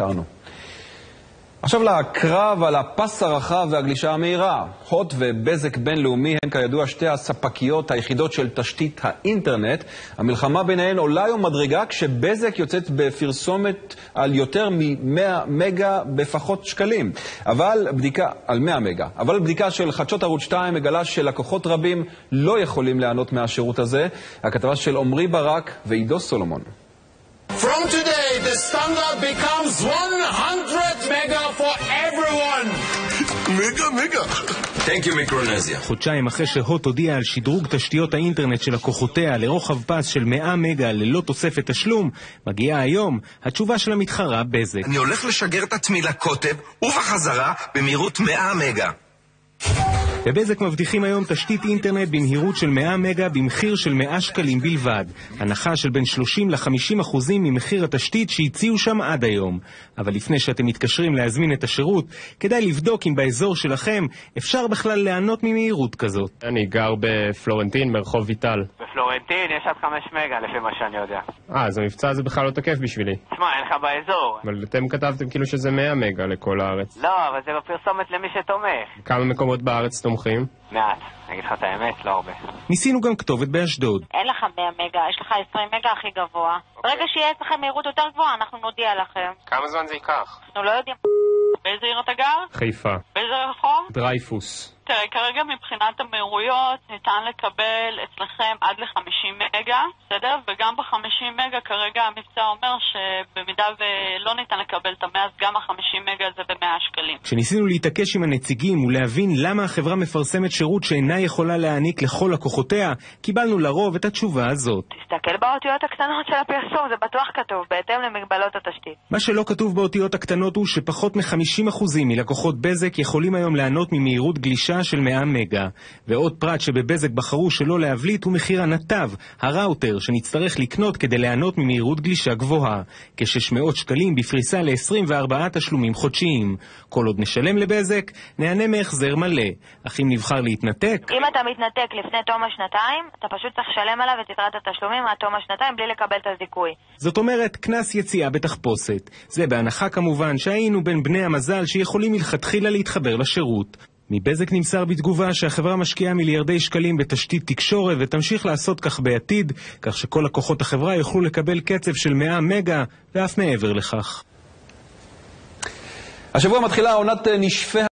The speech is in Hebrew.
הפתרנו. עכשיו לקרב על הפס הרחב והגלישה המהירה. הוט ובזק בינלאומי הן כידוע שתי הספקיות היחידות של תשתית האינטרנט. המלחמה ביניהן עולה היום מדרגה כשבזק יוצאת בפרסומת על יותר מ-100 מגה בפחות שקלים. על 100 מגה. אבל בדיקה של חדשות ערוץ 2 מגלה שלקוחות רבים לא יכולים ליהנות מהשירות הזה. הכתבה של עומרי ברק ועידו סולומון. From today, the standard becomes 100 mega for everyone. מגה. Thank you, מיקרונזיה. חודשיים אחרי שהוט הודיעה על שדרוג תשתיות האינטרנט של לקוחותיה לרוחב פס של 100 מגה ללא תוספת תשלום, מגיעה היום התשובה של המתחרה בזק. אני הולך לשגר את עצמי לקוטב ובחזרה במהירות 100 מגה. בבזק מבטיחים היום תשתית אינטרנט במהירות של 100 מגה במחיר של 100 שקלים בלבד. הנחה של בין 30 ל-50% ממחיר התשתית שהציעו שם עד היום. אבל לפני שאתם מתקשרים להזמין את השירות, כדאי לבדוק אם באזור שלכם אפשר בכלל ליהנות ממהירות כזאת. אני גר בפלורנטין, ברחוב ויטל. בפלורנטין יש עד 5 מגה לפי מה שאני יודע. אז המבצע הזה בכלל לא תקף בשבילי. תשמע, אין לך באזור. אבל אתם כתבתם כאילו שזה 100 מגה לכל הארץ. לא, אבל זה בפרסומת למי שתומך. כמה מקומות בארץ תומכים? מעט, אני אגיד לך את האמת, לא הרבה. ניסינו גם כתובת באשדוד. אין לך 100 מגה, יש לך 20 מגה הכי גבוה. ברגע שיהיה אצלכם מהירות יותר גבוהה, אנחנו נודיע לכם. כמה זמן זה ייקח? אנחנו לא יודעים. באיזה עיר אתה גר? חיפה. באיזה רחוב? דרייפוס. תראה, כרגע מבחינת המהירויות ניתן לקבל אצלכם עד ל-50 מגה, בסדר? וגם ב-50 מגה כרגע המבצע אומר שבמידה ולא ניתן לקבל את ה-100, אז גם ה-50 מגה זה ב-100 שקלים. כשניסינו להתעקש עם הנציגים ולהבין למה החברה מפרסמת שירות שאינה יכולה להעניק לכל לקוחותיה, קיבלנו לרוב את התשובה הזאת. תסתכל באותיות הקטנות של הפרסום, זה בטוח כתוב, בהתאם למגבלות התשתית. מה שלא כתוב באותיות הקטנות הוא שפחות מ-50% מלקוחות בזק יכולים היום ליהנות ממהירות גלישה של 100 מגה. ועוד פרט שבבזק בחרו שלא להבליט הוא מחיר הנתב, הראוטר, שנצטרך לקנות כדי ליהנות ממהירות גלישה גבוהה. כ-600 שקלים בפריסה ל-24 תשלומים חודשיים. כל עוד נשלם לבזק, נהנה מהחזר מלא. אך אם נבחר להתנתק... אם אתה מתנתק לפני תום השנתיים, אתה פשוט צריך לשלם עליו את יתרת התשלומים עד תום השנתיים בלי לקבל את הזיכוי. זאת אומרת, כנס יציאה בתחפושת. זה בהנחה כמובן שהיינו בין בני המזל שיכולים מלכתחילה להתחבר לשירות. מבזק נמסר בתגובה שהחברה משקיעה מיליארדי שקלים בתשתית תקשורת ותמשיך לעשות כך בעתיד, כך שכל לקוחות החברה יוכלו לקבל קצב של 100 מגה ואף מעבר לכך. השבוע מתחילה עונת נשפי